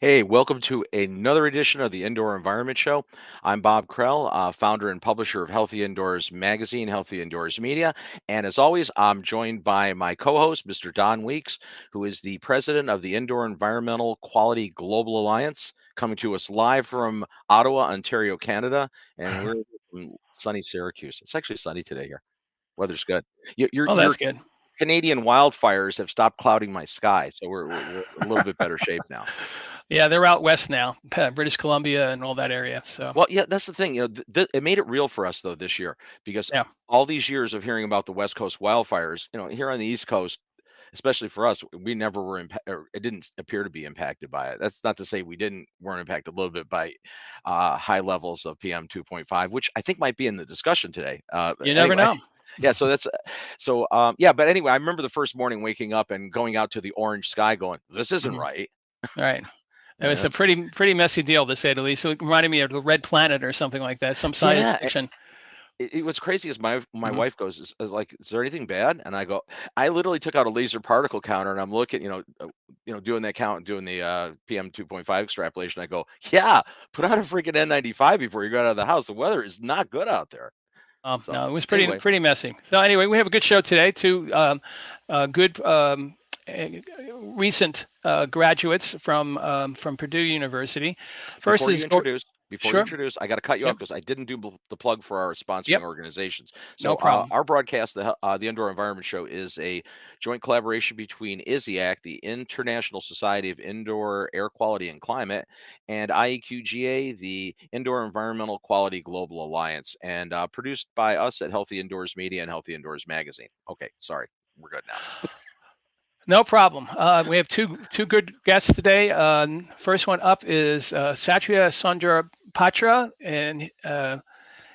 Hey, welcome to another edition of the Indoor Environment Show. I'm Bob Krell, founder and publisher of Healthy Indoors Magazine, Healthy Indoors Media. And as always, I'm joined by my co host, Mr. Don Weeks, who is the president of the Indoor Environmental Quality Global Alliance, coming to us live from Ottawa, Ontario, Canada. And we're in sunny Syracuse. It's actually sunny today here. Weather's good. Oh, Your that's good. Canadian wildfires have stopped clouding my sky, so we're a little bit better shape now. Yeah, they're out west now, British Columbia and all that area. So, Well, yeah, that's the thing. It made it real for us though this year because yeah. all these years of hearing about the West Coast wildfires, here on the East Coast, especially for us, we never were or it didn't appear to be impacted by it. That's not to say we weren't impacted a little bit by high levels of PM 2.5, which I think might be in the discussion today. You never Anyway, know. yeah. So yeah. But anyway, I remember the first morning waking up and going out to the orange sky, going, "This isn't Mhm. right." Right. It was Uh, a pretty messy deal, to say the least. So it reminded me of the Red Planet or something like that, some science yeah, fiction. what's crazy is my Mhm. wife goes, is like, is there anything bad? And I go, I literally took out a laser particle counter and I'm looking, doing that count, doing the PM 2.5 extrapolation. I go, yeah, put on a freaking N95 before you go out of the house. The weather is not good out there. So No, it was pretty anyway, pretty messy. So anyway, we have a good show today. Two good recent graduates from Purdue University. First before you is introduce, sure. I got to cut you off Yep. because I didn't do the plug for our sponsoring Yep. organizations. So No problem. our broadcast, the Indoor Environment Show, is a joint collaboration between ISIAC, the International Society of Indoor Air Quality and Climate, and IAQGA, the Indoor Environmental Quality Global Alliance, and produced by us at Healthy Indoors Media and Healthy Indoors Magazine. Okay, sorry, we're good now. No problem. We have two good guests today. First one up is Satya Sundar Patra, and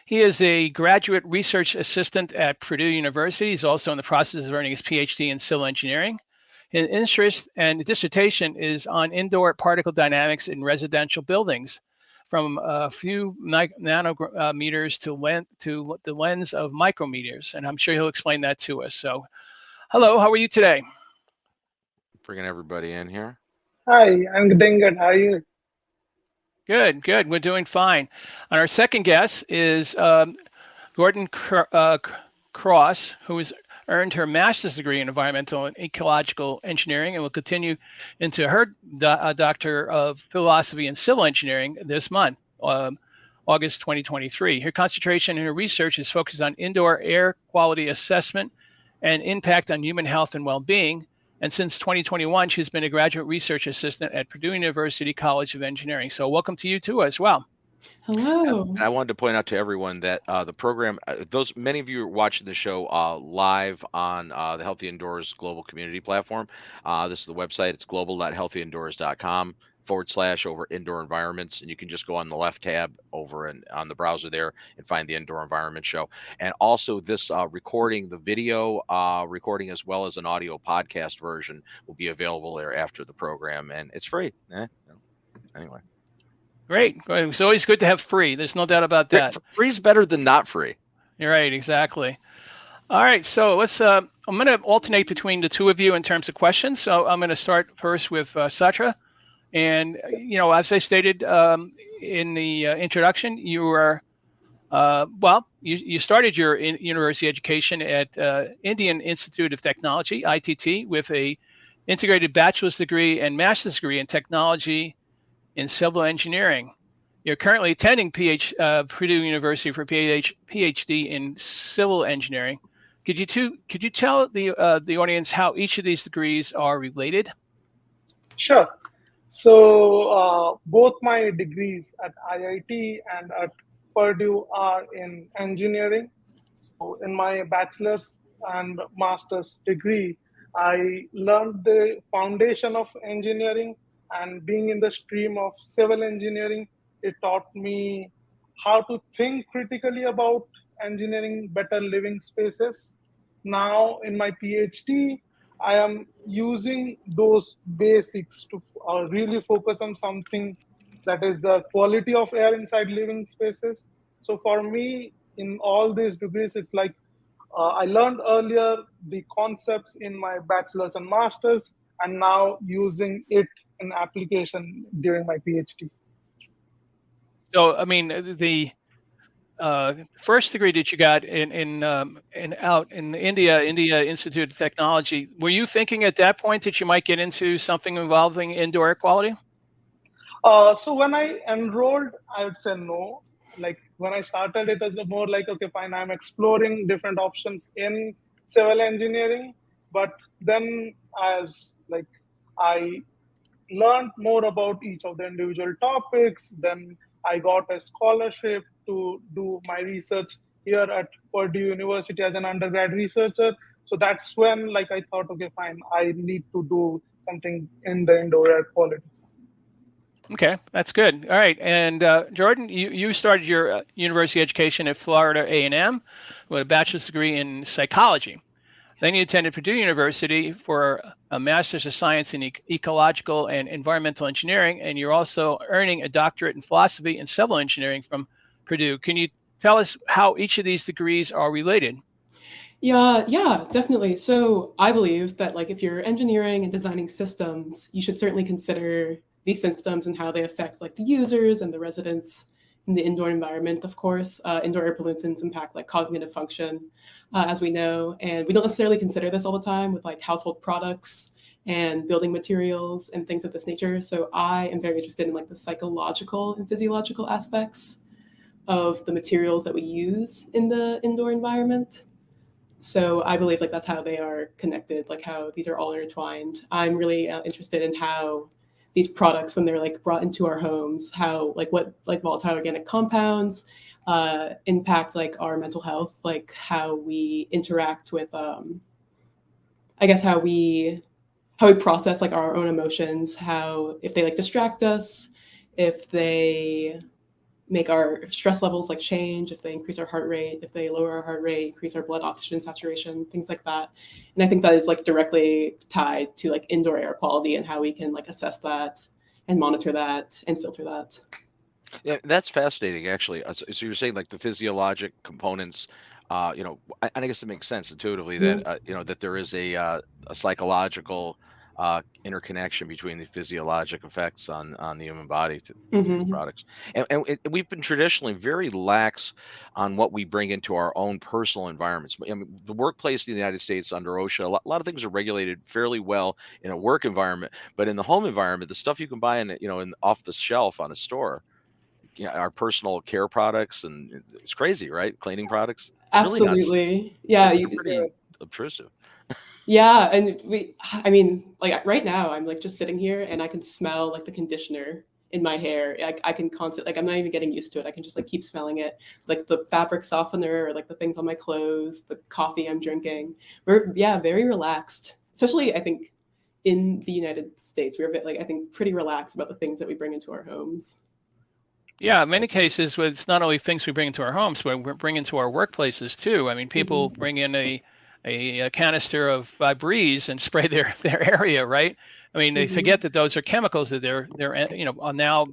he is a graduate research assistant at Purdue University. He's also in the process of earning his PhD in civil engineering. His interest and dissertation is on indoor particle dynamics in residential buildings, from a few nanometers to the lens of micrometers. And I'm sure he'll explain that to us. So, hello, how are you today? Bringing everybody in here. Hi, I'm doing good. How are you? Good, good. We're doing fine. And our second guest is Gordon Cross, who has earned her master's degree in environmental and ecological engineering and will continue into her doctor of philosophy and civil engineering this month, August 2023. Her concentration in her research is focused on indoor air quality assessment and impact on human health and well-being. And since 2021, she's been a graduate research assistant at Purdue University College of Engineering. So welcome to you too as well. Hello. And I wanted to point out to everyone that the program, those many of you are watching the show live on the Healthy Indoors Global Community Platform. This is the website. It's global.healthyindoors.com/ over indoor environments. And you can just go on the left tab over and on the browser there and find the Indoor Environment Show. And also this recording, the video recording, as well as an audio podcast version, will be available there after the program. And it's free. Anyway. Great. It's always good to have free. There's no doubt about that. Free's better than not free. You're right. Exactly. All right. So let's. I'm going to alternate between the two of you in terms of questions. So I'm going to start first with Satya. And as I stated in the introduction, you were you started your university education at Indian Institute of Technology (ITT) with a integrated bachelor's degree and master's degree in technology in civil engineering. You're currently attending Purdue University for PhD in civil engineering. Could you tell the audience how each of these degrees are related? Sure. So, both my degrees at IIT and at Purdue are in engineering. So, in my bachelor's and master's degree, I learned the foundation of engineering, and being in the stream of civil engineering, it taught me how to think critically about engineering better living spaces. Now, in my PhD, I am using those basics to really focus on something that is the quality of air inside living spaces. So for me, in all these degrees, it's like I learned earlier the concepts in my bachelor's and master's, and now using it in application during my PhD. So, I mean, the first degree that you got out in India Institute of Technology, were you thinking at that point that you might get into something involving indoor air quality? So when I enrolled, I would say no. Like when I started, it was more like, okay, fine, I'm exploring different options in civil engineering. But then as like I learned more about each of the individual topics, then I got a scholarship to do my research here at Purdue University as an undergrad researcher. So that's when like I thought, okay, fine, I need to do something in the indoor air quality. Okay, that's good. All right, and Jordan, you started your university education at Florida A&M with a bachelor's degree in psychology. Then you attended Purdue University for a master's of science in ecological and environmental engineering, and you're also earning a doctorate in philosophy and civil engineering from Purdue. Can you tell us how each of these degrees are related? Yeah, definitely. So I believe that like if you're engineering and designing systems, you should certainly consider these systems and how they affect like the users and the residents in the indoor environment. Of course, indoor air pollutants impact like cognitive function, as we know, and we don't necessarily consider this all the time with like household products and building materials and things of this nature. So I am very interested in like the psychological and physiological aspects of the materials that we use in the indoor environment. So I believe like that's how they are connected, like how these are all intertwined. I'm really interested in how these products, when they're like brought into our homes, how like what like volatile organic compounds impact like our mental health, like how we interact with, I guess how we process like our own emotions, how if they like distract us, if they make our stress levels like change, if they increase our heart rate, if they lower our heart rate, increase our blood oxygen saturation, things like that. And I think that is like directly tied to like indoor air quality and how we can like assess that and monitor that and filter that. Yeah, that's fascinating, actually. So you're saying like the physiologic components, and I guess it makes sense intuitively that that there is a psychological interconnection between the physiologic effects on the human body through these products. And we've been traditionally very lax on what we bring into our own personal environments. I mean, the workplace in the United States under OSHA, a lot of things are regulated fairly well in a work environment, but in the home environment, the stuff you can buy in off the shelf on a store, our personal care products, and it's crazy, right? Cleaning products, really not. Absolutely. Yeah. They're pretty obtrusive. Yeah. And I mean, like right now I'm like just sitting here and I can smell like the conditioner in my hair. I can constantly, like, I'm not even getting used to it. I can just like keep smelling it, like the fabric softener or like the things on my clothes, the coffee I'm drinking. We're, yeah, very relaxed, especially I think in the United States. We're like, I think pretty relaxed about the things that we bring into our homes. Yeah, in many cases, it's not only things we bring into our homes, but we bring into our workplaces too. I mean, people bring in a canister of Febreze and spray their area, right? I mean, they forget that those are chemicals that they're are now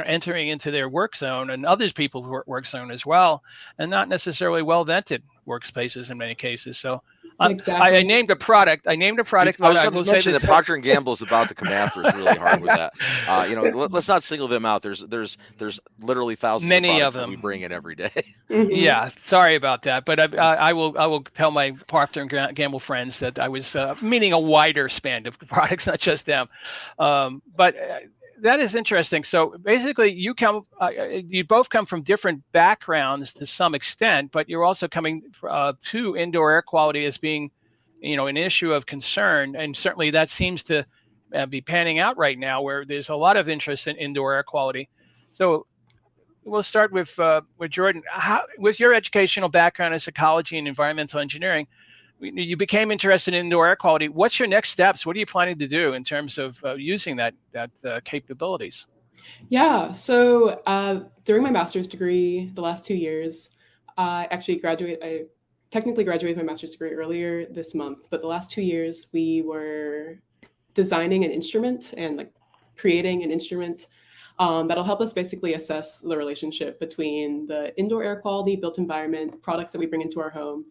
entering into their work zone and others people's work zone as well, and not necessarily well vented workspaces in many cases. So Exactly. I named a product. I was going to mention that Procter and Gamble is about to come after us really hard with that. Let's not single them out. There's literally thousands Many of of products that them we bring in every day. Yeah, sorry about that, but I will tell my Procter and Gamble friends that I was meaning a wider span of products, not just them. But that is interesting. So basically, you both come from different backgrounds to some extent, but you're also coming to indoor air quality as being, an issue of concern, and certainly that seems to be panning out right now, where there's a lot of interest in indoor air quality. So we'll start with Jordan. With your educational background in psychology and environmental engineering, you became interested in indoor air quality. What's your next steps? What are you planning to do in terms of using that capabilities? Yeah, so during my master's degree, the last 2 years, I technically graduated my master's degree earlier this month, but the last 2 years we were designing an instrument and like creating an instrument that'll help us basically assess the relationship between the indoor air quality, built environment, products that we bring into our home,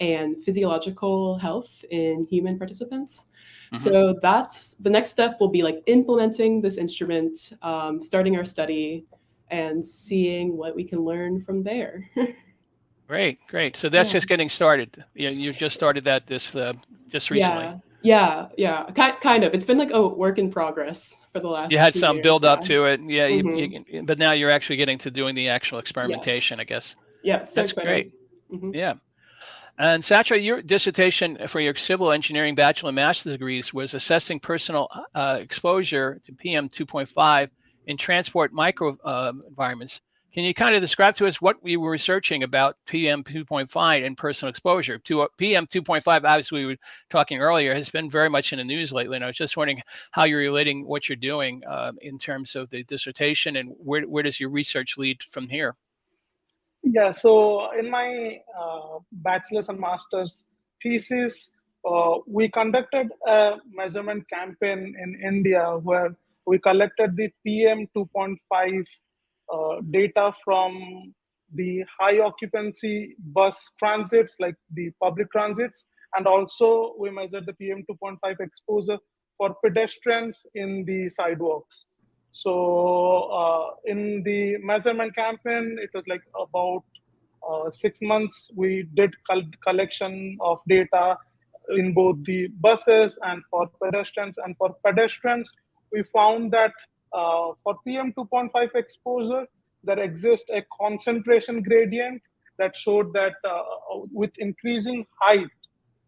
and physiological health in human participants. Mhm. So that's the next step will be like implementing this instrument, starting our study, and seeing what we can learn from there. Great. So that's Yeah. just getting started. You just started that just recently. Yeah. Kind of. It's been like a work in progress for the last You had 2 some years. build up Yeah. to it. Yeah, Mhm. but now you're actually getting to doing the actual Yes. experimentation, I guess. Yeah. So That's great. exciting. Mhm. Yeah. And Satya, your dissertation for your civil engineering bachelor and master's degrees was assessing personal exposure to PM 2.5 in transport micro environments. Can you kind of describe to us what we were researching about PM 2.5 and personal exposure? To PM 2.5, as we were talking earlier, has been very much in the news lately. And I was just wondering how you're relating what you're doing in terms of the dissertation, and where does your research lead from here? Yeah, so in my bachelor's and master's thesis, we conducted a measurement campaign in India where we collected the PM 2.5 data from the high occupancy bus transits, like the public transits, and also we measured the PM 2.5 exposure for pedestrians in the sidewalks. So in the measurement campaign, it was like about 6 months. We did collection of data in both the buses and for pedestrians. And for pedestrians, we found that for PM 2.5 exposure, there exists a concentration gradient that showed that with increasing height,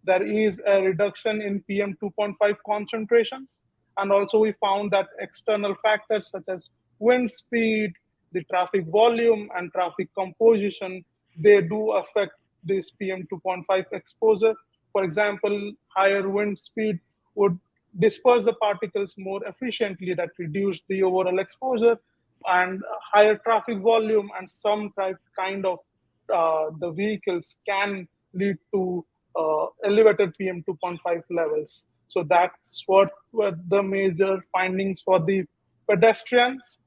there is a reduction in PM 2.5 concentrations. And also we found that external factors such as wind speed, the traffic volume, and traffic composition, they do affect this PM 2.5 exposure. For example, higher wind speed would disperse the particles more efficiently, that reduce the overall exposure, and higher traffic volume and some kind of the vehicles can lead to elevated PM 2.5 levels. So that's what were the major findings for the pedestrians.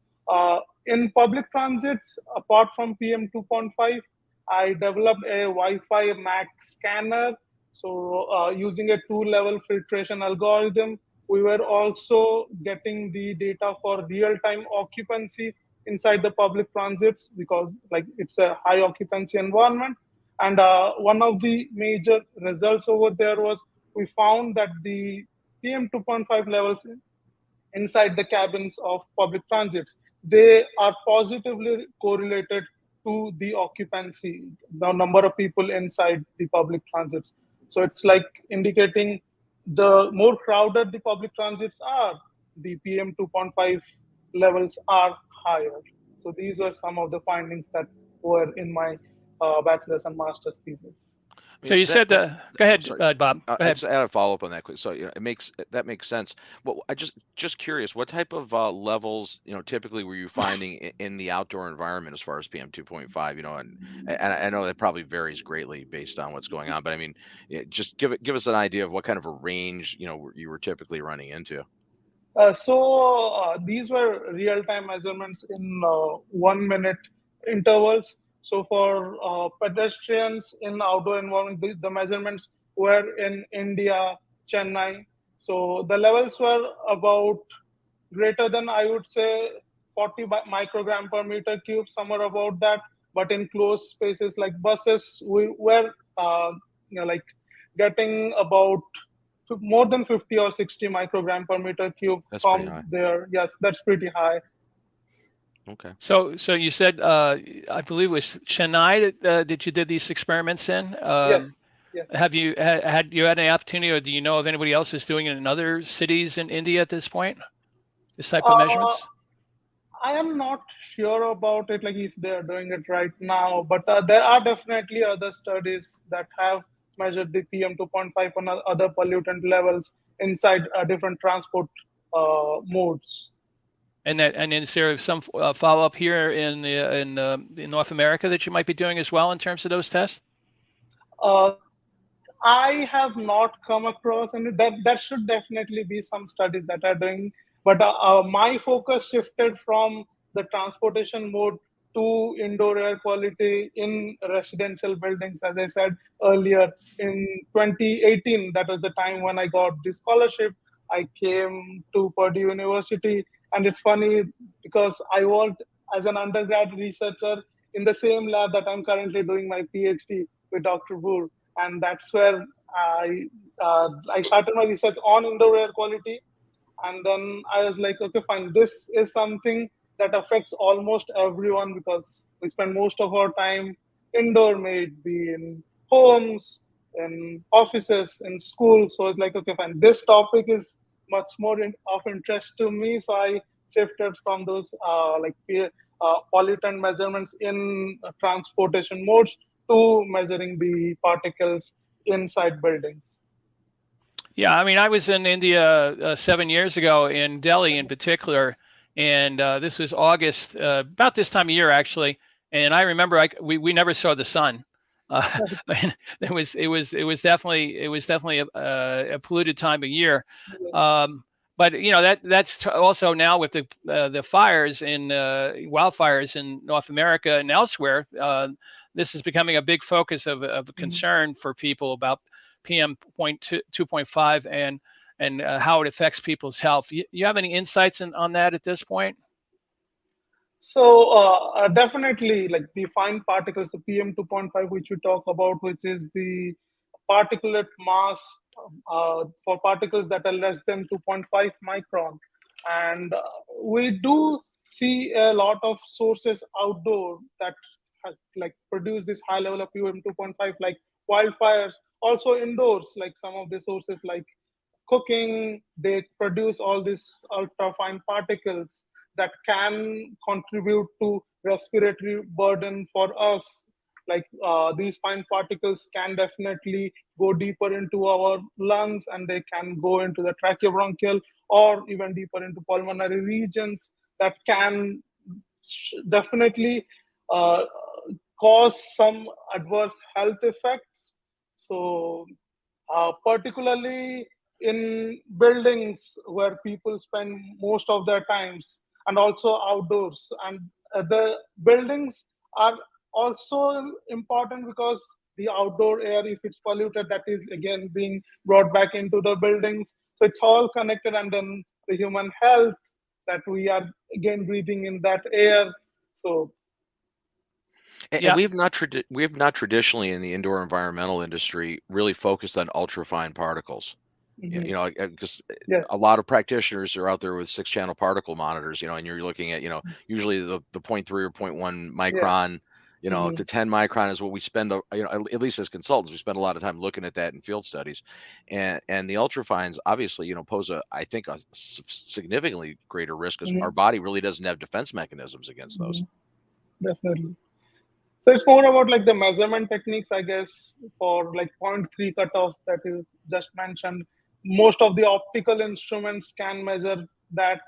In public transits, apart from PM 2.5, I developed a Wi-Fi MAC scanner. So using a two-level filtration algorithm, we were also getting the data for real-time occupancy inside the public transits, because like it's a high occupancy environment. And one of the major results over there was we found that the PM 2.5 levels inside the cabins of public transits, they are positively correlated to the occupancy, the number of people inside the public transits. So it's like indicating the more crowded the public transits are, the PM 2.5 levels are higher. So these were some of the findings that were in my bachelor's and master's thesis. So you said, go ahead, sorry. Bob. Go I ahead. just add a follow up on that quick. So that makes sense. Well, I just curious, what type of levels typically were you finding in the outdoor environment as far as PM 2.5? And I know that probably varies greatly based on what's going on, but I mean, just give us an idea of what kind of a range you were typically running into. So these were real-time measurements in 1 minute intervals. So for pedestrians in outdoor environment, the measurements were in India, Chennai. So the levels were about greater than, I would say, 40 microgram per meter cube, somewhere about that. But in closed spaces like buses, we were like getting about more than 50 or 60 microgram per meter cube from there. Yes, that's pretty high. Okay. So you said, I believe it was Chennai that you did these experiments in. Yes. Have you had any opportunity, or do you know of anybody else who's doing it in other cities in India at this point? This type of measurements? I am not sure about it, like if they are doing it right now, but there are definitely other studies that have measured the PM 2.5 and other pollutant levels inside different transport modes. And is there some follow up here in North America that you might be doing as well in terms of those tests? I have not come across, and that should definitely be some studies that are doing. But my focus shifted from the transportation mode to indoor air quality in residential buildings. As I said earlier, in 2018, that was the time when I got the scholarship. I came to Purdue University, and it's funny because I worked as an undergrad researcher in the same lab that I'm currently doing my PhD with Dr. Boor, and that's where I started my research on indoor air quality. And then I was like, okay, fine, this is something that affects almost everyone because we spend most of our time indoor, may it be in homes, in offices, in schools. So it's like, okay, fine, this topic is much more of interest to me. So I shifted from those pollutant measurements in transportation modes to measuring the particles inside buildings. Yeah, I mean, I was in India 7 years ago, in Delhi in particular, and this was August, about this time of year actually. And I remember we never saw the sun. It was definitely a polluted time of year. But you know that's also now with the fires in wildfires in North America and elsewhere. This is becoming a big focus of concern for people about PM 2.5 and how it affects people's health. You have any insights on that at this point? So definitely, like the fine particles, the PM 2.5, which we talk about, which is the particulate mass for particles that are less than 2.5 micron. And we do see a lot of sources outdoor that produce this high level of PM 2.5, like wildfires. Also indoors, like some of the sources like cooking, they produce all these ultrafine particles that can contribute to respiratory burden for us. These fine particles can definitely go deeper into our lungs, and they can go into the tracheobronchial or even deeper into pulmonary regions that can definitely uh, cause some adverse health effects. So particularly in buildings where people spend most of their times, and also outdoors. And the buildings are also important because the outdoor air, if it's polluted, that is again being brought back into the buildings. So it's all connected. And then the human health, that we are again breathing in that air. So And Yeah. we have not traditionally in the indoor environmental industry really focused on ultrafine particles. You know, because yes. a lot of practitioners are out there with 6-channel particle monitors, you know, and you're looking at, you know, usually the 0.3 or 0.1 micron, Yes. you know, to 10 micron is what we spend, you know, at least as consultants, we spend a lot of time looking at that in field studies. And the ultrafines obviously, you know, pose I think a significantly greater risk because our body really doesn't have defense mechanisms against those. Definitely. So it's more about like the measurement techniques, I guess, for like 0.3 cutoff that is just mentioned. Most of the optical instruments can measure that,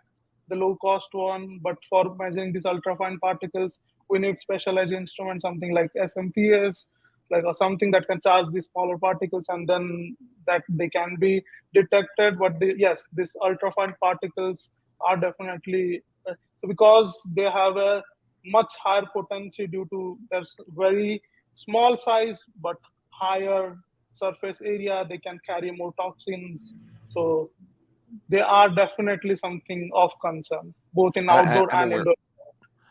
the low cost one, but for measuring these ultrafine particles, we need specialized instruments, something like SMPS, or something that can charge these smaller particles, and then that they can be detected. But yes, these ultrafine particles are definitely because they have a much higher potency due to their very small size but higher surface area. They can carry more toxins. So they are definitely something of concern, both in outdoor I'm and aware. indoor.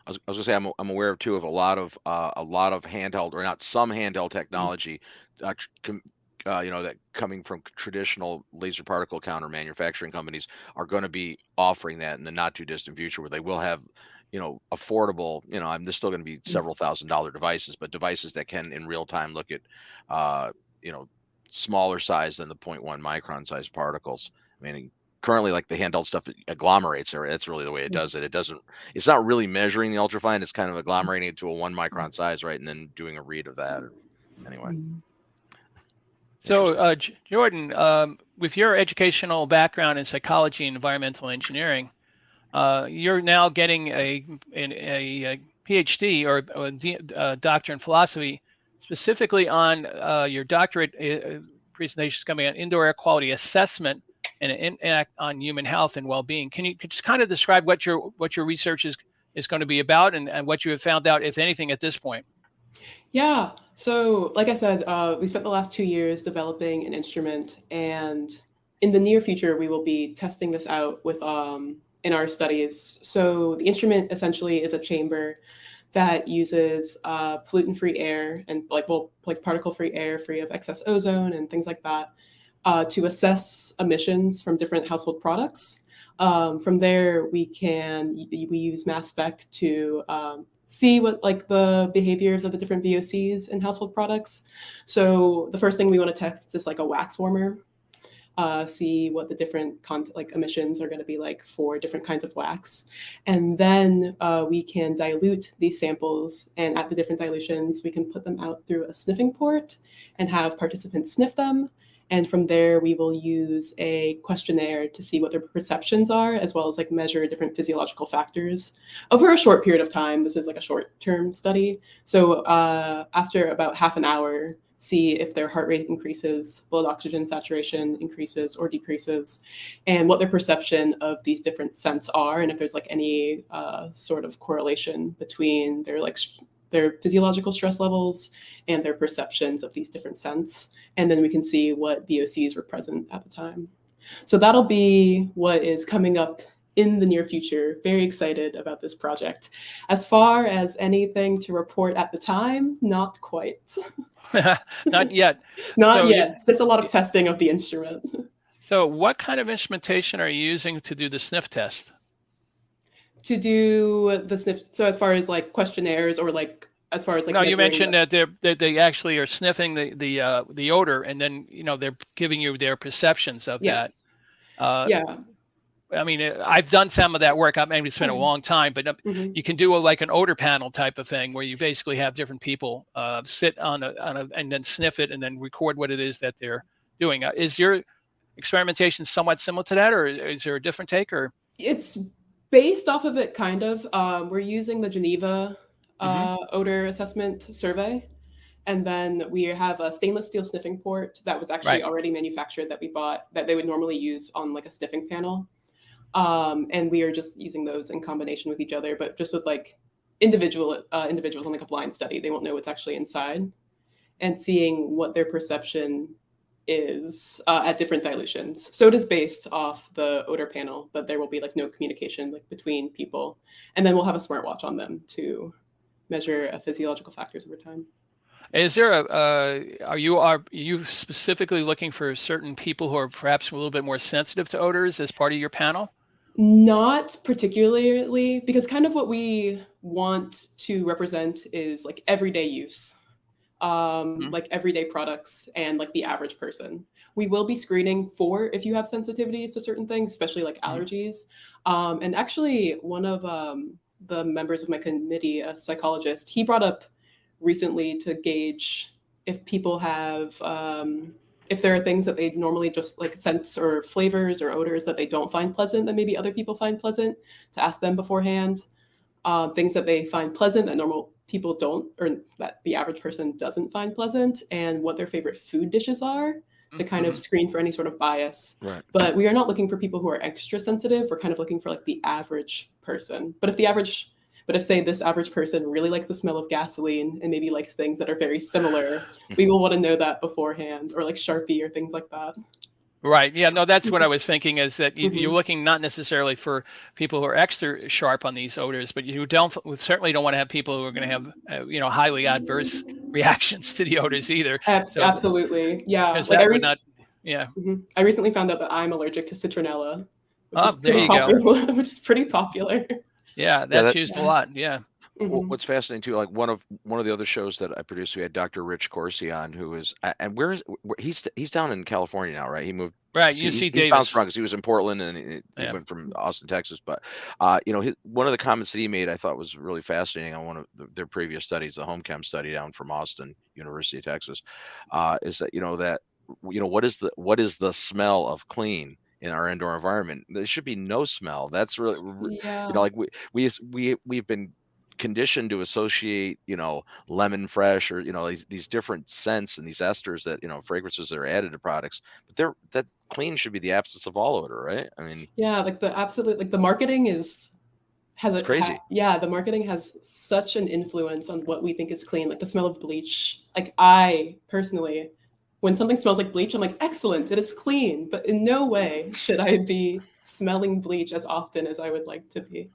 I was gonna say I'm aware of too of a lot of handheld, or not some handheld technology, you know, that coming from traditional laser particle counter manufacturing companies are going to be offering that in the not too distant future, where they will have, you know, affordable, you know, there's still going to be several $1,000 devices, but devices that can in real time look at, you know, smaller size than the 0.1 micron size particles. I mean, currently, like the handheld stuff agglomerates, or that's really the way it does it. It's not really measuring the ultrafine. It's kind of agglomerating it to a 1 micron size, right, and then doing a read of that. Anyway. So, Jordan, with your educational background in psychology and environmental engineering, you're now getting a PhD or a doctorate in philosophy, specifically on your doctorate presentations coming on indoor air quality assessment and an impact on human health and well-being. Can you just kind of describe what your research is is going to be about, and what you have found out, if anything, at this point. Yeah. So, like I said, we spent the last 2 years developing an instrument, and in the near future, we will be testing this out with in our studies. So, the instrument essentially is a chamber that uses pollutant-free air and like particle-free air, free of excess ozone and things like that, to assess emissions from different household products. From there, we use mass spec to see what like the behaviors of the different VOCs in household products. So the first thing we want to test is like a wax warmer. See what the different like emissions are going to be like for different kinds of wax. And then we can dilute these samples, and at the different dilutions, we can put them out through a sniffing port and have participants sniff them. And from there, we will use a questionnaire to see what their perceptions are, as well as like measure different physiological factors over a short period of time. This is like a short-term study. So after about half an hour, see if their heart rate increases, blood oxygen saturation increases or decreases, and what their perception of these different scents are, and if there's like any sort of correlation between their physiological stress levels and their perceptions of these different scents. And then we can see what VOCs were present at the time. So that'll be what is coming up in the near future. Very excited about this project. As far as anything to report at the time, not quite. Not yet. Not yet. It's just a lot of testing of the instrument. So what kind of instrumentation are you using to do the sniff test? To do the sniff, so as far as like questionnaires or like as far as like no, you mentioned that they actually are sniffing the odor, and then they're giving you their perceptions of that. Yeah. I mean, I've done some of that work. I mean, it's been a long time, but you can do like an odor panel type of thing where you basically have different people sit on a and then sniff it and then record what it is that they're doing. Is your experimentation somewhat similar to that, or is there a different take? Or it's based off of it, kind of. We're using the Geneva odor assessment survey. And then we have a stainless steel sniffing port that was actually already manufactured that we bought that they would normally use on like a sniffing panel. And we are just using those in combination with each other, but just with like individuals on like a blind study. They won't know what's actually inside, and seeing what their perception is at different dilutions. So it is based off the odor panel, but there will be like no communication like between people. And then we'll have a smartwatch on them to measure physiological factors over time. Is there are you specifically looking for certain people who are perhaps a little bit more sensitive to odors as part of your panel? Not particularly, because kind of what we want to represent is like everyday use, like everyday products and like the average person. We will be screening for if you have sensitivities to certain things, especially like allergies. And actually, one of the members of my committee, a psychologist, he brought up recently to gauge if people have if there are things that they normally just like scents or flavors or odors that they don't find pleasant that maybe other people find pleasant, to ask them beforehand. Things that they find pleasant that normal people don't, or that the average person doesn't find pleasant, and what their favorite food dishes are, to kind of screen for any sort of bias. Right. But we are not looking for people who are extra sensitive. We're kind of looking for like the average person. But if say this average person really likes the smell of gasoline and maybe likes things that are very similar, we will want to know that beforehand, or like Sharpie or things like that. Right. Yeah, no, that's what I was thinking, is that you're looking not necessarily for people who are extra sharp on these odors, but you certainly don't want to have people who are going to have, highly adverse reactions to the odors either. Absolutely. Yeah. Like that would not, yeah. I recently found out that I'm allergic to citronella, which is pretty popular. Yeah, that's used a lot. Yeah. Well, what's fascinating too, like one of the other shows that I produced, we had Dr. Rich Corsi on, who is, and he's down in California now, right? He moved. Right, UC Davis. He's bounced around because he was in Portland and he went from Austin, Texas. But one of the comments that he made, I thought was really fascinating on one of their previous studies, the home chem study down from Austin, University of Texas, is that what is the smell of clean in our indoor environment? There should be no smell. That's really like we've been conditioned to associate lemon fresh or these different scents and these esters that fragrances that are added to products, but that clean should be the absence of all odor, right? I mean, yeah, like the marketing is has It's crazy. yeah, the marketing has such an influence on what we think is clean, like the smell of bleach. Like I personally, when something smells like bleach, I'm like, excellent, it is clean. But in no way should I be smelling bleach as often as I would like to be.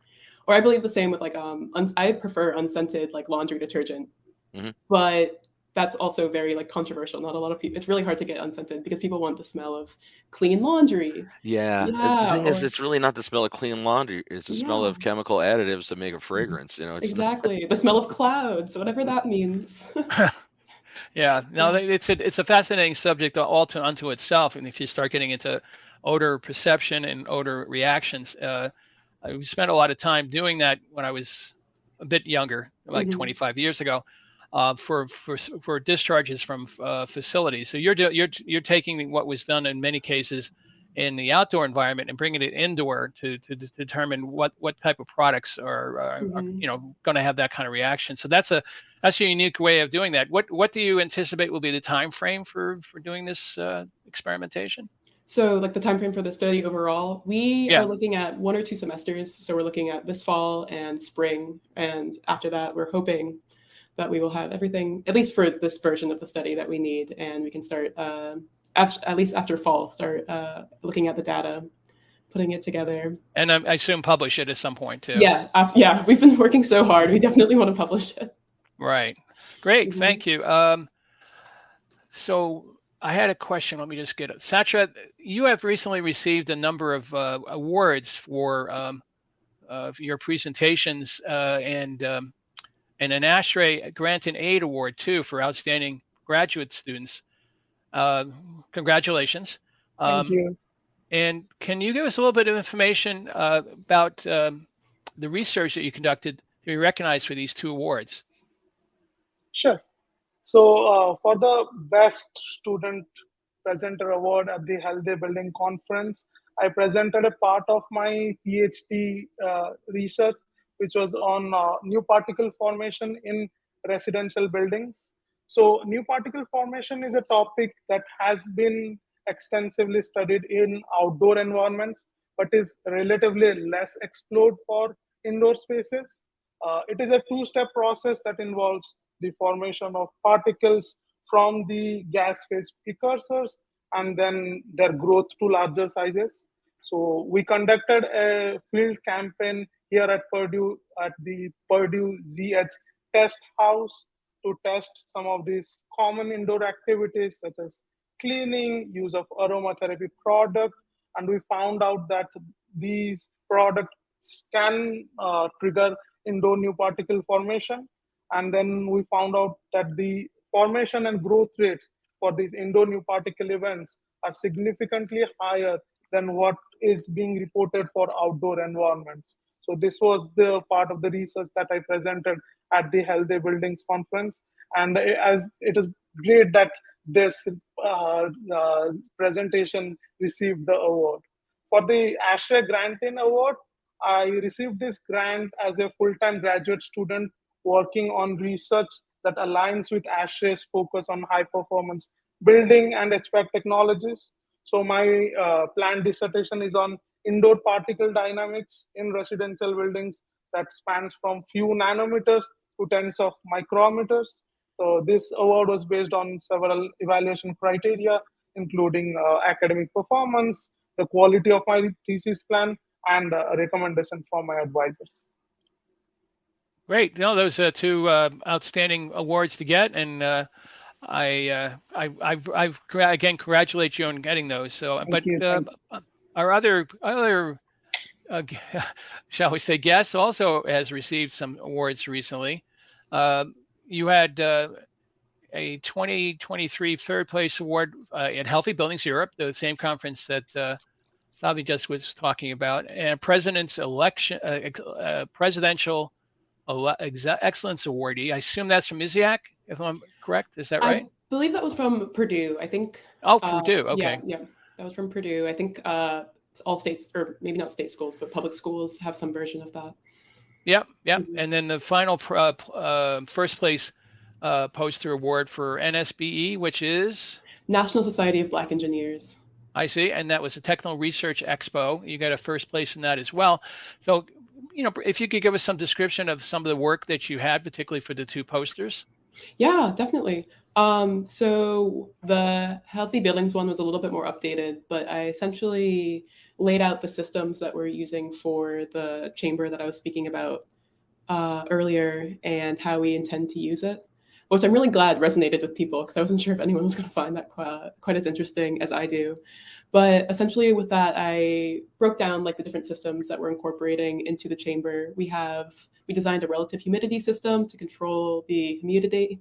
Or I believe the same with like I prefer unscented like laundry detergent. Mm-hmm. But that's also very like controversial. Not a lot of people. It's really hard to get unscented because people want the smell of clean laundry. Yeah. The thing is, it's really not the smell of clean laundry. It's the smell of chemical additives that make a fragrance. You know, it's exactly the smell of clouds, whatever that means. Yeah, no, it's a fascinating subject all unto itself. And if you start getting into odor perception and odor reactions, I spent a lot of time doing that when I was a bit younger, like 25 years ago, for discharges from facilities. So you're taking what was done in many cases in the outdoor environment and bringing it indoor to determine what type of products are going to have that kind of reaction. So that's a unique way of doing that. What do you anticipate will be the time frame for doing this experimentation? So like the time frame for the study overall, we are looking at 1 or 2 semesters. So we're looking at this fall and spring. And after that, we're hoping that we will have everything, at least for this version of the study, that we need. And we can start, at least after fall, start looking at the data, putting it together. And I assume publish it at some point too. Yeah, we've been working so hard. We definitely want to publish it. Right. Great. Thank you. So I had a question. Let me just get it. Satya, you have recently received a number of awards for your presentations and an ASHRAE Grant and Aid Award too for outstanding graduate students. Congratulations. Thank you. And can you give us a little bit of information about the research that you conducted to be recognized for these 2 awards? Sure. So for the Best Student Presenter Award at the Healthy Building Conference, I presented a part of my PhD research, which was on new particle formation in residential buildings. So new particle formation is a topic that has been extensively studied in outdoor environments, but is relatively less explored for indoor spaces. It is a 2-step process that involves the formation of particles from the gas phase precursors and then their growth to larger sizes. So we conducted a field campaign here at Purdue at the Purdue ZH test house to test some of these common indoor activities such as cleaning, use of aromatherapy product, and we found out that these products can trigger indoor new particle formation. And then we found out that the formation and growth rates for these indoor new particle events are significantly higher than what is being reported for outdoor environments. So this was the part of the research that I presented at the Healthy Buildings Conference. And as it is great that this presentation received the award. For the ASHRAE Grant-In Award, I received this grant as a full-time graduate student working on research that aligns with ASHRAE's focus on high-performance building and HVAC technologies. So my planned dissertation is on indoor particle dynamics in residential buildings that spans from few nanometers to tens of micrometers. So this award was based on several evaluation criteria, including academic performance, the quality of my thesis plan, and a recommendation from my advisors. Great. No, those are 2 outstanding awards to get, and I again congratulate you on getting those. So, but our other shall we say guest also has received some awards recently. You had a 2023 third place award at Healthy Buildings Europe, the same conference that Savi just was talking about, and presidential excellence awardee. I assume that's from IAQ, if I'm correct. Is that right? I believe that was from Purdue. I think. Oh, Purdue. Okay. Yeah, that was from Purdue. I think all states, or maybe not state schools, but public schools have some version of that. Yep. And then the final first place poster award for NSBE, which is National Society of Black Engineers. I see. And that was a Technical Research Expo. You got a first place in that as well. So if you could give us some description of some of the work that you had, particularly for the two posters. Yeah, definitely. So the Healthy Buildings one was a little bit more updated, but I essentially laid out the systems that we're using for the chamber that I was speaking about earlier and how we intend to use it, which I'm really glad resonated with people because I wasn't sure if anyone was going to find that quite as interesting as I do. But essentially with that, I broke down like the different systems that we're incorporating into the chamber. We designed a relative humidity system to control the humidity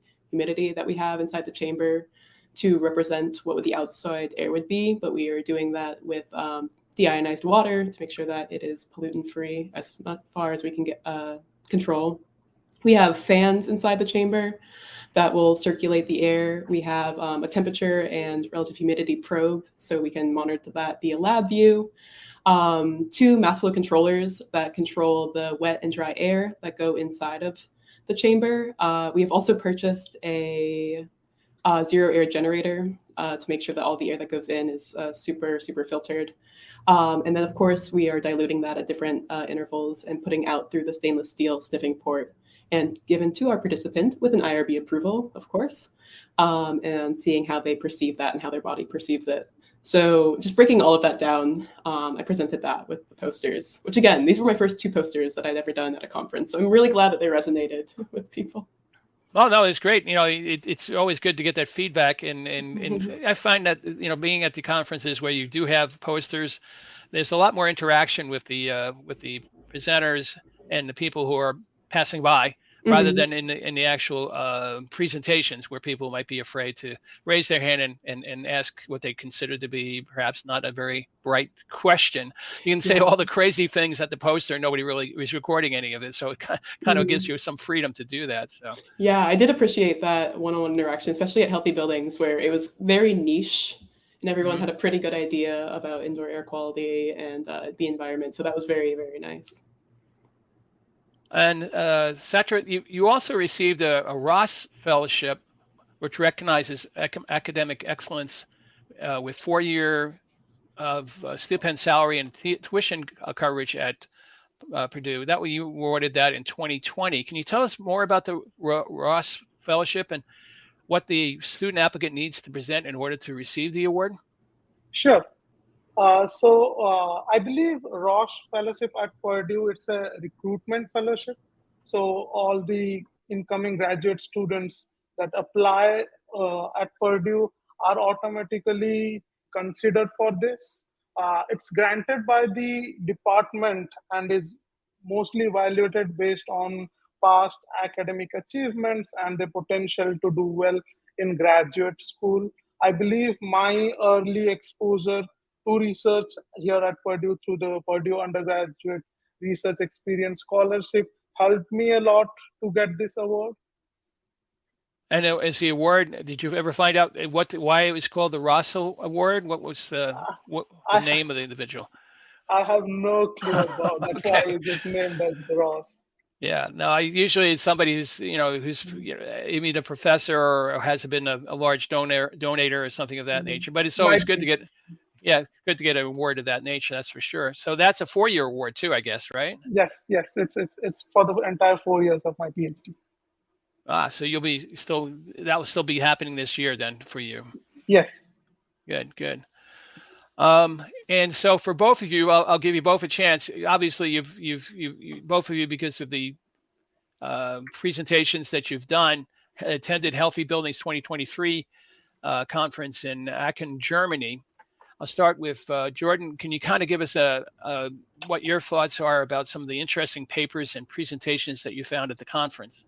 that we have inside the chamber to represent what the outside air would be, but we are doing that with deionized water to make sure that it is pollutant-free as far as we can get control. We have fans inside the chamber that will circulate the air. We have a temperature and relative humidity probe, so we can monitor that via lab view. 2 mass flow controllers that control the wet and dry air that go inside of the chamber. We have also purchased a zero air generator to make sure that all the air that goes in is super filtered. And then, of course, we are diluting that at different intervals and putting out through the stainless steel sniffing port and given to our participant with an IRB approval, of course, and seeing how they perceive that and how their body perceives it. So just breaking all of that down, I presented that with the posters, which again, these were my first 2 posters that I'd ever done at a conference. So I'm really glad that they resonated with people. Oh, no, it's great. It's always good to get that feedback. And I find that, being at the conferences where you do have posters, there's a lot more interaction with the presenters and the people who are passing by, rather than in the actual presentations where people might be afraid to raise their hand and ask what they consider to be perhaps not a very bright question. You can say all the crazy things at the poster, nobody really is recording any of it. So it kind of gives you some freedom to do that. So yeah, I did appreciate that one-on-one interaction, especially at Healthy Buildings, where it was very niche and everyone had a pretty good idea about indoor air quality and the environment. So that was very, very nice. And Satya, you also received a Ross Fellowship, which recognizes academic excellence with 4-year of stipend salary and tuition coverage at Purdue. You awarded that in 2020. Can you tell us more about the Ross Fellowship and what the student applicant needs to present in order to receive the award? Sure. So I believe Roche Fellowship at Purdue, it's a recruitment fellowship. So all the incoming graduate students that apply at Purdue are automatically considered for this. It's granted by the department and is mostly evaluated based on past academic achievements and the potential to do well in graduate school. I believe my early exposure to research here at Purdue through the Purdue Undergraduate Research Experience Scholarship helped me a lot to get this award. And as the award, did you ever find out why it was called the Roso Award? What was the name of the individual? I have no clue about that. Okay. Why is it named as the Ross? Yeah, no, usually it's somebody who's either a professor or has been a large donator or something of that nature. But it's always good to get an award of that nature. That's for sure. So that's a 4-year award too, I guess, right? Yes. It's for the entire 4 years of my PhD. So that will still be happening this year then for you. Yes. Good. And so for both of you, I'll give you both a chance. Obviously, you've both of you, because of the presentations that you've done, attended Healthy Buildings 2023 conference in Aachen, Germany. I'll start with Jordan. Can you kind of give us what your thoughts are about some of the interesting papers and presentations that you found at the conference?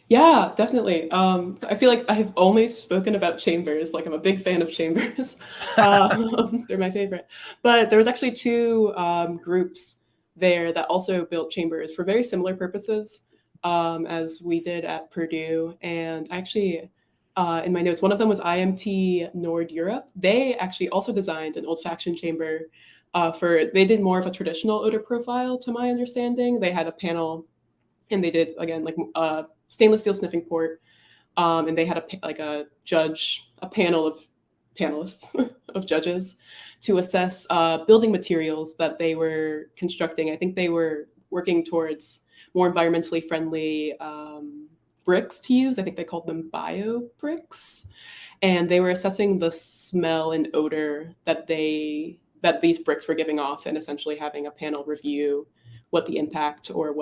Yeah, definitely. I feel like I've only spoken about chambers. Like I'm a big fan of chambers. They're my favorite. But there was actually 2 groups there that also built chambers for very similar purposes as we did at Purdue. And actually, in my notes, one of them was IMT Nord Europe. They actually also designed an olfaction chamber they did more of a traditional odor profile, to my understanding. They had a panel, and they did, again, like stainless steel sniffing port, and they had a panel of panelists of judges to assess building materials that they were constructing. I think they were working towards more environmentally friendly bricks to use. I think they called them bio bricks. And they were assessing the smell and odor that these bricks were giving off, and essentially having a panel review what the impact or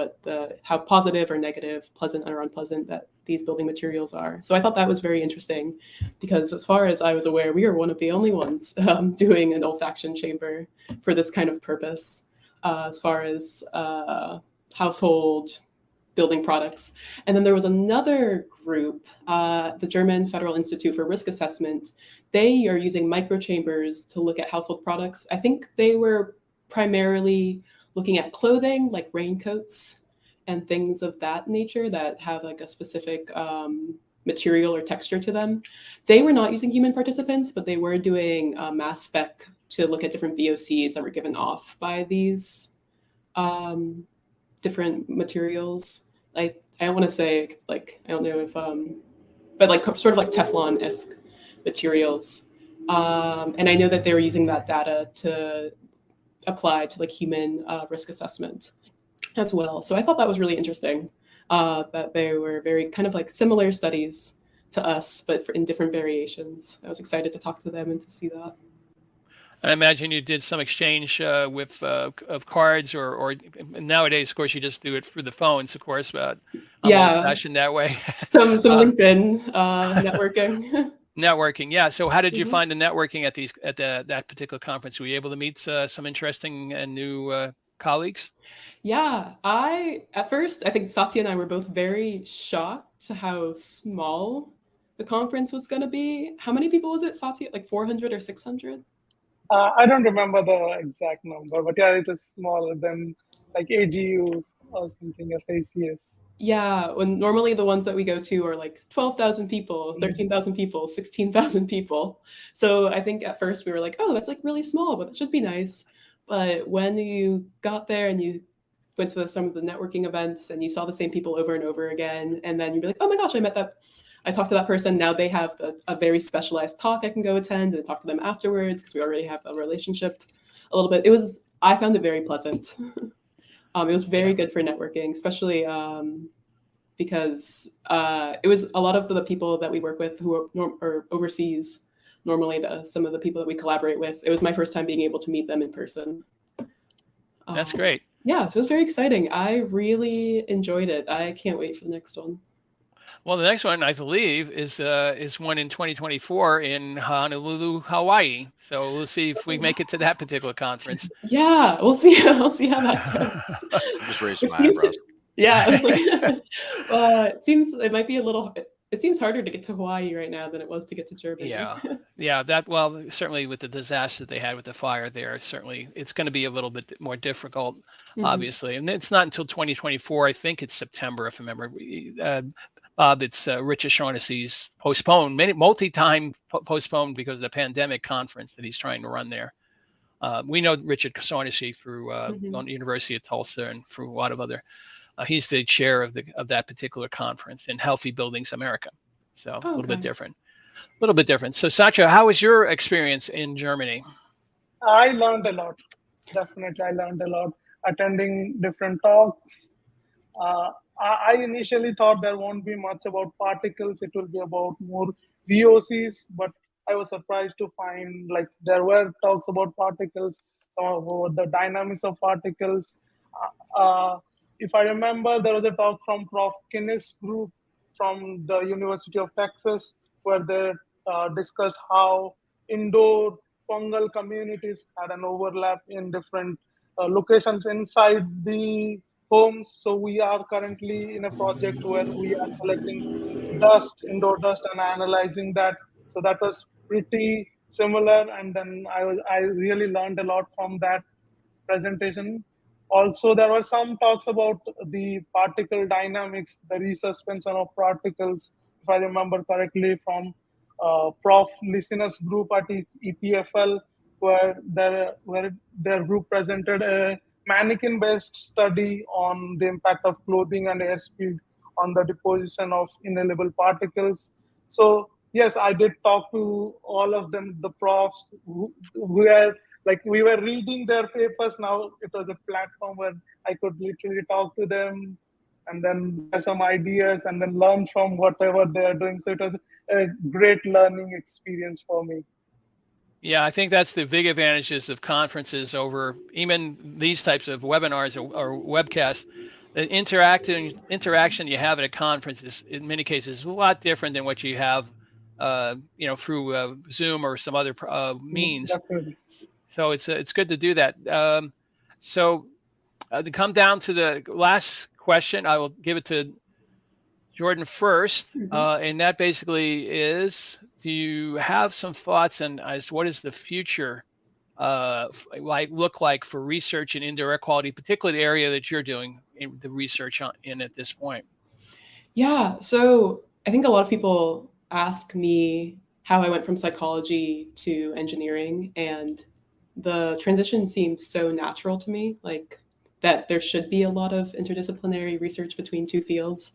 how positive or negative, pleasant or unpleasant that these building materials are. So I thought that was very interesting, because as far as I was aware, we were one of the only ones doing an olfaction chamber for this kind of purpose, as far as household building products. And then there was another group, the German Federal Institute for Risk Assessment. They are using microchambers to look at household products. I think they were primarily looking at clothing, like raincoats and things of that nature that have like a specific material or texture to them. They were not using human participants, but they were doing mass spec to look at different VOCs that were given off by these different materials. Like, I don't want to say, like, I don't know if, but like sort of like Teflon-esque materials. And I know that they were using that data to apply to like human risk assessment as well. So I thought that was really interesting, that they were very kind of like similar studies to us, but in different variations. I was excited to talk to them and to see that. I imagine you did some exchange with of cards, or nowadays, of course, you just do it through the phones, of course. But I'm old-fashioned that way. some LinkedIn networking. Networking, yeah. So, how did you find the networking at that particular conference? Were you able to meet some interesting and new colleagues? Yeah, at first I think Satya and I were both very shocked to how small the conference was going to be. How many people was it, Satya? Like 400 or 600? I don't remember the exact number, but yeah, it is smaller than like AGUs or something as ACS. Yeah, when normally the ones that we go to are like 12,000 people, 13,000 people, 16,000 people. So I think at first we were like, oh, that's like really small, but it should be nice. But when you got there and you went to some of the networking events and you saw the same people over and over again, and then you'd be like, oh my gosh, I talked to that person. Now they have a very specialized talk I can go attend and talk to them afterwards, because we already have a relationship a little bit. I found it very pleasant. It was very good for networking, especially because it was a lot of the people that we work with who are overseas. Normally, some of the people that we collaborate with, it was my first time being able to meet them in person. That's great. Yeah, so it was very exciting. I really enjoyed it. I can't wait for the next one. Well, the next one, I believe, is one in 2024 in Honolulu, Hawaii. So we'll see if we make it to that particular conference. Yeah, we'll see. We'll see how that goes. Just raising my eyebrows. It seems it might be a little. It seems harder to get to Hawaii right now than it was to get to Germany. Yeah. Certainly with the disaster they had with the fire there, certainly it's going to be a little bit more difficult, obviously. And it's not until 2024. I think it's September, if I remember. Bob, it's Rich O'Shaughnessy's postponed, multi-time postponed because of the pandemic conference that he's trying to run there. We know Richard O'Shaughnessy through the University of Tulsa and through a lot of other. He's the chair of that particular conference in Healthy Buildings America. So a little bit different. So Satya, how was your experience in Germany? I learned a lot. Definitely, I learned a lot attending different talks. I initially thought there won't be much about particles. It will be about more VOCs, but I was surprised to find like there were talks about particles, about the dynamics of particles. If I remember, there was a talk from Prof. Kinnis' group from the University of Texas, where they discussed how indoor fungal communities had an overlap in different locations inside the homes. So we are currently in a project where we are collecting indoor dust, and analyzing that. So that was pretty similar. And then I really learned a lot from that presentation. Also, there were some talks about the particle dynamics, the resuspension of particles, if I remember correctly, from Prof. Listeners group at EPFL, where their group presented a mannequin-based study on the impact of clothing and airspeed on the deposition of inhalable particles. So yes, I did talk to all of them, the profs who were like we were reading their papers. Now it was a platform where I could literally talk to them and then share some ideas and then learn from whatever they are doing. So it was a great learning experience for me. Yeah, I think that's the big advantages of conferences over even these types of webinars or webcasts. The interaction you have at a conference is, in many cases, a lot different than what you have, through Zoom or some other means. Definitely. So it's good to do that. So to come down to the last question, I will give it to Jordan first, and that basically is: do you have some thoughts on as to what is the future look like for research in indoor air quality, particularly the area that you're doing in the research in at this point? Yeah, so I think a lot of people ask me how I went from psychology to engineering, and the transition seems so natural to me, like that there should be a lot of interdisciplinary research between two fields.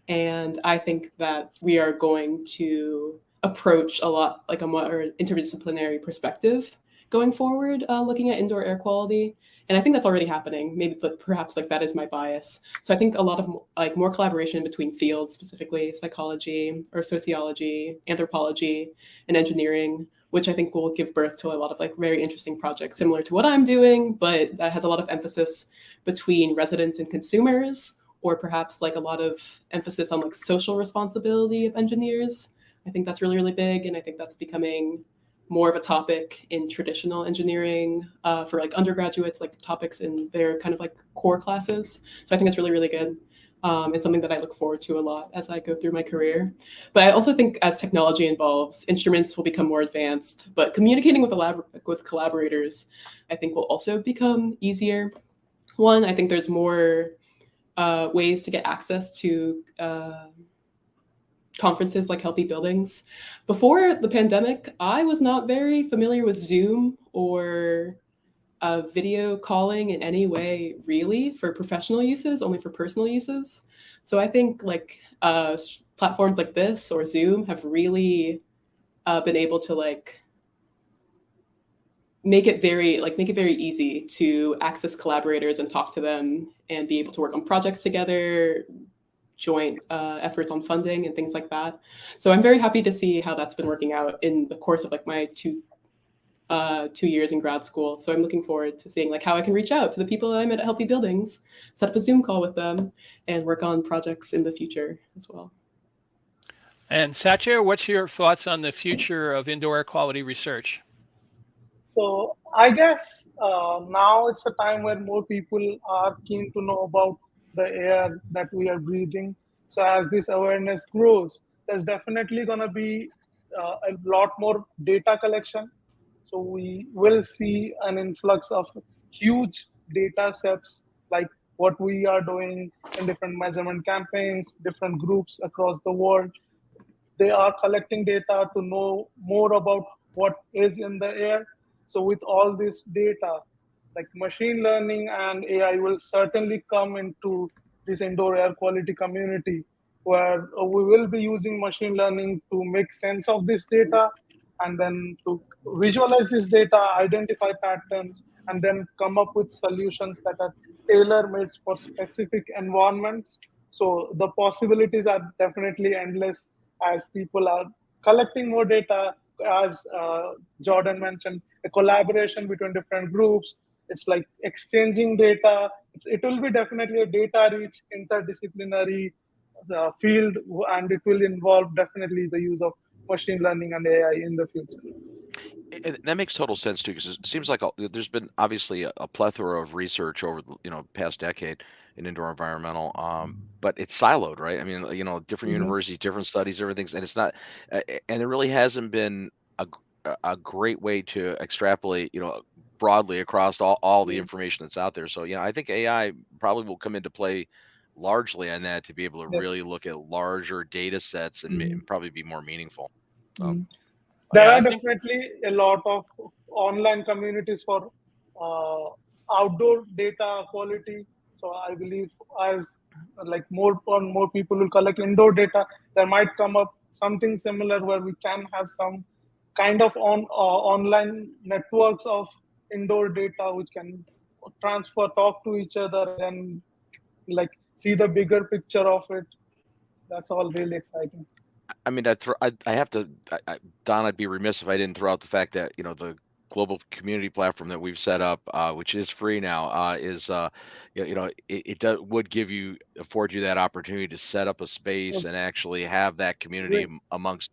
And I think that we are going to approach a lot like a more interdisciplinary perspective going forward, looking at indoor air quality. And I think that's already happening, maybe, but perhaps like that is my bias. So I think a lot of like more collaboration between fields, specifically psychology or sociology, anthropology, and engineering, which I think will give birth to a lot of like very interesting projects similar to what I'm doing, but that has a lot of emphasis between residents and consumers, or perhaps like a lot of emphasis on like social responsibility of engineers. I think that's really, really big. And I think that's becoming more of a topic in traditional engineering for like undergraduates, like topics in their kind of like core classes. So I think it's really, really good. It's something that I look forward to a lot as I go through my career. But I also think as technology evolves, instruments will become more advanced, but communicating with collaborators, I think will also become easier. One, I think there's more ways to get access to conferences like Healthy Buildings. Before the pandemic, I was not very familiar with Zoom or video calling in any way, really, for professional uses, only for personal uses. So I think like platforms like this or Zoom have really been able to like make it very easy to access collaborators and talk to them and be able to work on projects together, joint efforts on funding and things like that. So I'm very happy to see how that's been working out in the course of like my 2 years in grad school. So I'm looking forward to seeing like how I can reach out to the people that I met at Healthy Buildings, set up a Zoom call with them, and work on projects in the future as well. And Satya, what's your thoughts on the future of indoor air quality research? So I guess now it's a time where more people are keen to know about the air that we are breathing. So as this awareness grows, there's definitely going to be a lot more data collection. So we will see an influx of huge data sets like what we are doing in different measurement campaigns, different groups across the world. They are collecting data to know more about what is in the air. So with all this data, like machine learning and AI will certainly come into this indoor air quality community, where we will be using machine learning to make sense of this data and then to visualize this data, identify patterns, and then come up with solutions that are tailor-made for specific environments. So the possibilities are definitely endless as people are collecting more data. As Jordan mentioned, a collaboration between different groups. It's like exchanging data. It will be definitely a data-rich, interdisciplinary field, and it will involve definitely the use of machine learning and AI in the future. That makes total sense too, because it seems like there's been obviously a plethora of research over the past decade in indoor environmental, but it's siloed, right? I mean, different universities, different studies, everything's, and it's not, and there really hasn't been a great way to extrapolate, broadly across all the information that's out there. So, I think AI probably will come into play largely on that to be able to really look at larger data sets and probably be more meaningful. So. There are definitely a lot of online communities for outdoor data quality. So I believe as like more and more people will collect indoor data, there might come up something similar where we can have some kind of online networks of indoor data which can transfer, talk to each other, and like see the bigger picture of it. That's all really exciting. I mean, I have to, Don, I'd be remiss if I didn't throw out the fact that, the global community platform that we've set up, which is free now, would afford you that opportunity to set up a space and actually have that community Great. amongst,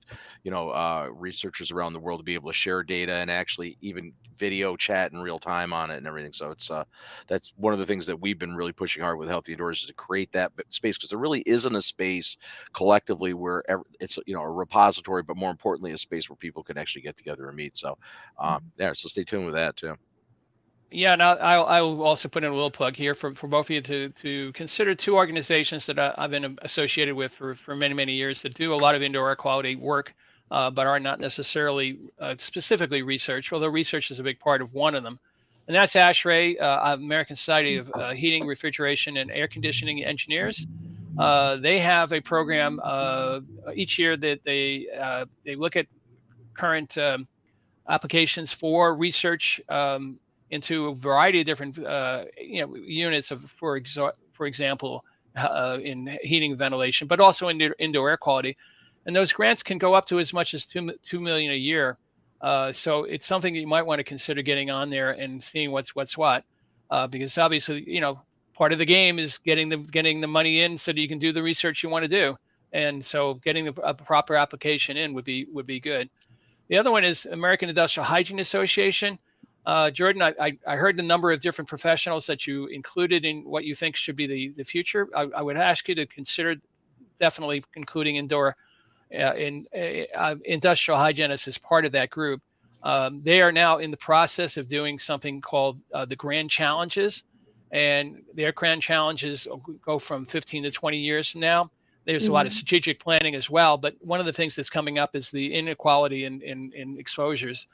researchers around the world to be able to share data and actually even video chat in real time on it and everything. So that's one of the things that we've been really pushing hard with Healthy Indoors is to create that space, because there really isn't a space collectively where it's a repository, but more importantly a space where people can actually get together and meet. So so stay tuned with that too. Yeah, and I'll also put in a little plug here for both of you to consider two organizations that I've been associated with for many years that do a lot of indoor air quality work, but are not necessarily specifically research, although research is a big part of one of them. And that's ASHRAE, American Society of Heating, Refrigeration, and Air Conditioning Engineers. They have a program each year that they look at current applications for research into a variety of different units of, for example, in heating and ventilation, but also in indoor air quality. And those grants can go up to as much as $2 million a year. So it's something that you might want to consider getting on there and seeing what's what, because obviously, part of the game is getting the money in so that you can do the research you want to do. And so getting a proper application in would be good. The other one is American Industrial Hygiene Association. Jordan, I heard the number of different professionals that you included in what you think should be the future. I would ask you to consider definitely including industrial hygienists as part of that group. They are now in the process of doing something called the Grand Challenges, and their Grand Challenges go from 15 to 20 years from now. There's a lot of strategic planning as well, but one of the things that's coming up is the inequality in exposures,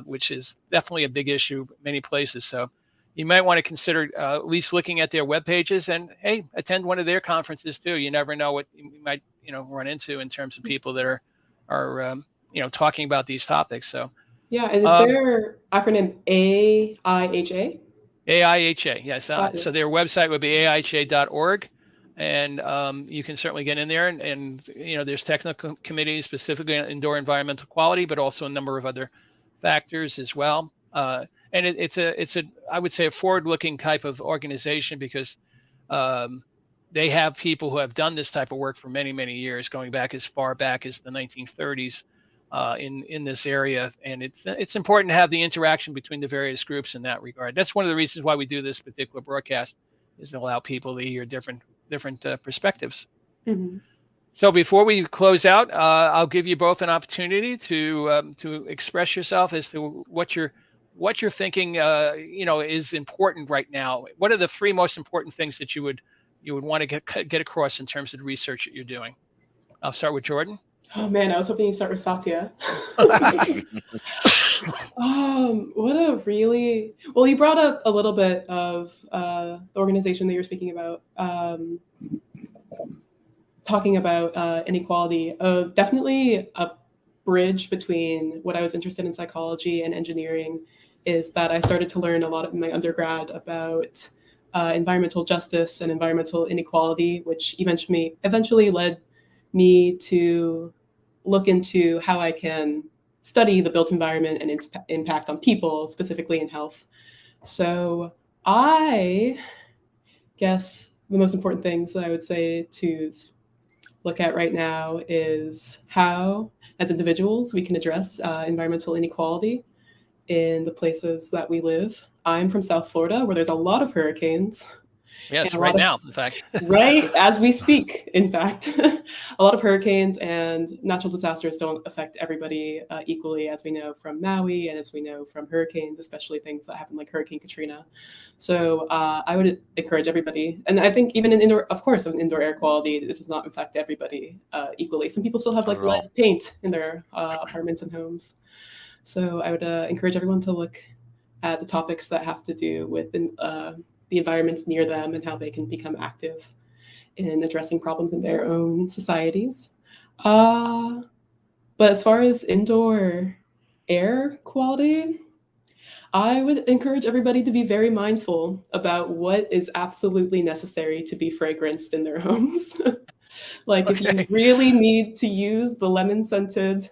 which is definitely a big issue in many places. So you might want to consider at least looking at their web pages and, hey, attend one of their conferences too. You never know what you might run into in terms of people that are talking about these topics. So yeah, and is their acronym AIHA? AIHA, yes. So their website would be aiha.org. And you can certainly get in there, and there's technical committees specifically on indoor environmental quality, but also a number of other factors as well. And it's I would say a forward-looking type of organization, because they have people who have done this type of work for many years, going back as far back as the 1930s in this area. And it's important to have the interaction between the various groups in that regard. That's one of the reasons why we do this particular broadcast, is to allow people to hear different perspectives. Mm-hmm. So before we close out, I'll give you both an opportunity to express yourself as to what you're thinking is important right now. What are the three most important things that you would want to get across in terms of the research that you're doing? I'll start with Jordan. Oh man, I was hoping you'd start with Satya. You brought up a little bit of the organization that you're speaking about, talking about inequality. Definitely a bridge between what I was interested in psychology and engineering is that I started to learn a lot in my undergrad about environmental justice and environmental inequality, which eventually led me to look into how I can study the built environment and its impact on people, specifically in health. So I guess the most important things that I would say to look at right now is how, as individuals, we can address environmental inequality in the places that we live. I'm from South Florida, where there's a lot of hurricanes. Yes, right now, in fact. Right, as we speak, in fact. A lot of hurricanes and natural disasters don't affect everybody equally, as we know from Maui and as we know from hurricanes, especially things that happen like Hurricane Katrina. So I would encourage everybody, and I think even in indoor air quality, it does not affect everybody equally. Some people still have like lead paint in their apartments and homes. So I would encourage everyone to look at the topics that have to do with the environments near them and how they can become active in addressing problems in their own societies. But as far as indoor air quality, I would encourage everybody to be very mindful about what is absolutely necessary to be fragranced in their homes. Like if you really need to use the lemon-scented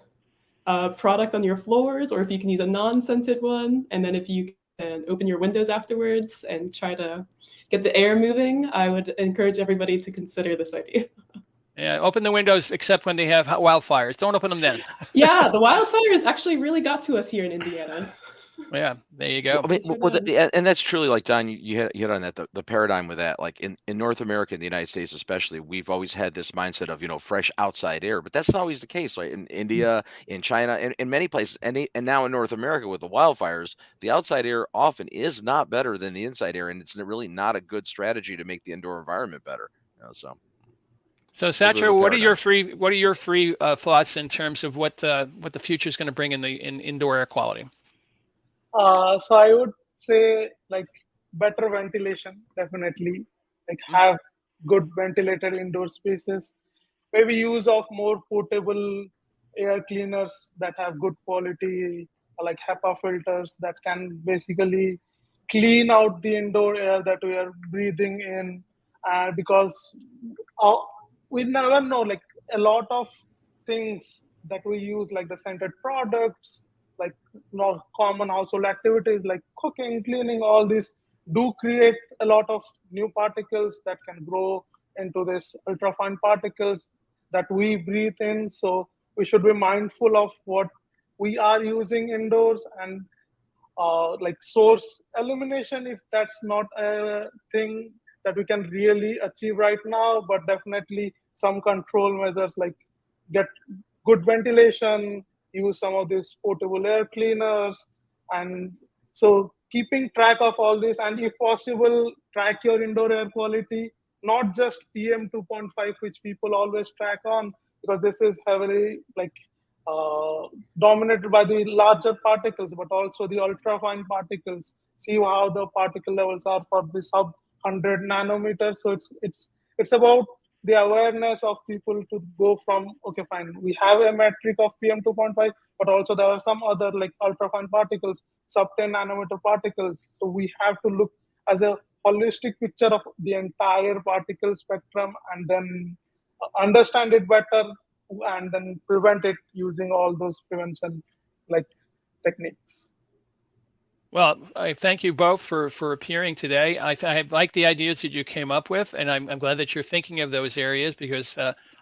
product on your floors, or if you can use a non-scented one, and then if you can open your windows afterwards and try to get the air moving, I would encourage everybody to consider this idea. Yeah, open the windows except when they have wildfires. Don't open them then. Yeah, the wildfires actually really got to us here in Indiana. Yeah, there you Well, go. I mean, and that's truly like Don, you hit on that the paradigm with that. Like in North America, in the United States especially, we've always had this mindset of fresh outside air, but that's not always the case. Right? In India, in China, and in many places, and now in North America with the wildfires, the outside air often is not better than the inside air, and it's really not a good strategy to make the indoor environment better. So Satya, what are your free thoughts in terms of what the future is going to bring in indoor air quality? So I would say like better ventilation, definitely. Like have good ventilated indoor spaces. Maybe use of more portable air cleaners that have good quality, like HEPA filters that can basically clean out the indoor air that we are breathing in. Because uh, we never know, like a lot of things that we use, like the scented products, like common household activities like cooking, cleaning, all these do create a lot of new particles that can grow into this ultrafine particles that we breathe in. So we should be mindful of what we are using indoors, and like source elimination if that's not a thing that we can really achieve right now, but definitely some control measures like get good ventilation, use some of these portable air cleaners. And so keeping track of all this, and if possible track your indoor air quality, not just PM 2.5 which people always track on, because this is heavily like dominated by the larger particles, but also the ultrafine particles. See how the particle levels are for the sub 100 nanometers. So it's about the awareness of people to go from, okay, fine, we have a metric of PM 2.5, but also there are some other like ultrafine particles, sub 10 nanometer particles. So we have to look as a holistic picture of the entire particle spectrum, and then understand it better, and then prevent it using all those prevention like techniques. Well, I thank you both for appearing today. I like the ideas that you came up with, and I'm glad that you're thinking of those areas, because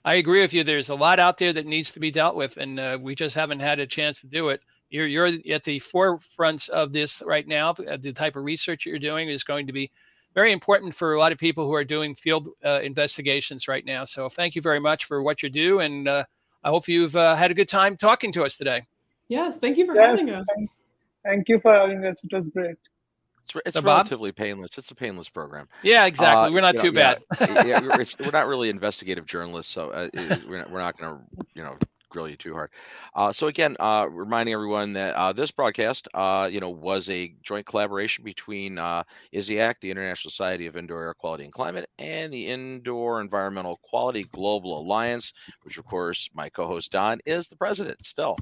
I agree with you. There's a lot out there that needs to be dealt with, and we just haven't had a chance to do it. You're at the forefront of this right now. The type of research you're doing is going to be very important for a lot of people who are doing field investigations right now. So thank you very much for what you do, and I hope you've had a good time talking to us today. Yes, thank you for having us. Thank you for having us. It was great. It's relatively painless. It's a painless program. Yeah, exactly. We're not too bad. We're not really investigative journalists, so we're not going to grill you too hard. So again, reminding everyone that this broadcast, was a joint collaboration between IAQ, the International Society of Indoor Air Quality and Climate, and the Indoor Environmental Quality Global Alliance, which of course my co-host Don is the president still.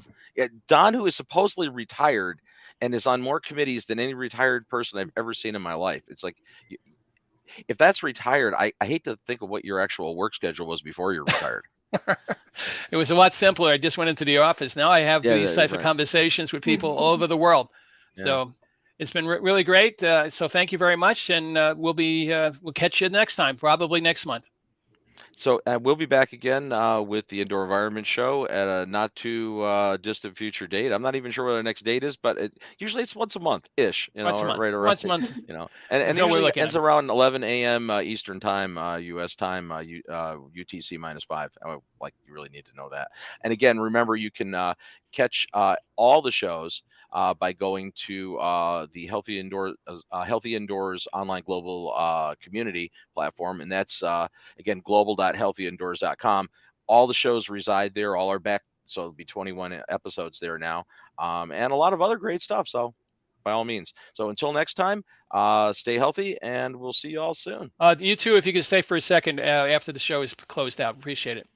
Don, who is supposedly retired and is on more committees than any retired person I've ever seen in my life. It's like, if that's retired, I hate to think of what your actual work schedule was before you're retired. It was a lot simpler. I just went into the office. Now I have these type of conversations with people all over the world. Yeah. So it's been really great. So thank you very much, and we'll catch you next time, probably next month. So we'll be back again with the Indoor Environment Show at a not too distant future date. I'm not even sure what our next date is, but usually it's once a month-ish. Once a month. Right around. Once a month. And usually it ends around 11 a.m. Eastern time, U.S. time, UTC -5. Like you really need to know that. And again, remember you can catch all the shows by going to the Healthy Indoors online global community platform, and that's again global.healthyindoors.com. All the shows reside there. All are back, so it'll be 21 episodes there now, and a lot of other great stuff. So by all means. So until next time, stay healthy, and we'll see you all soon. You too, if you could stay for a second after the show is closed out. Appreciate it.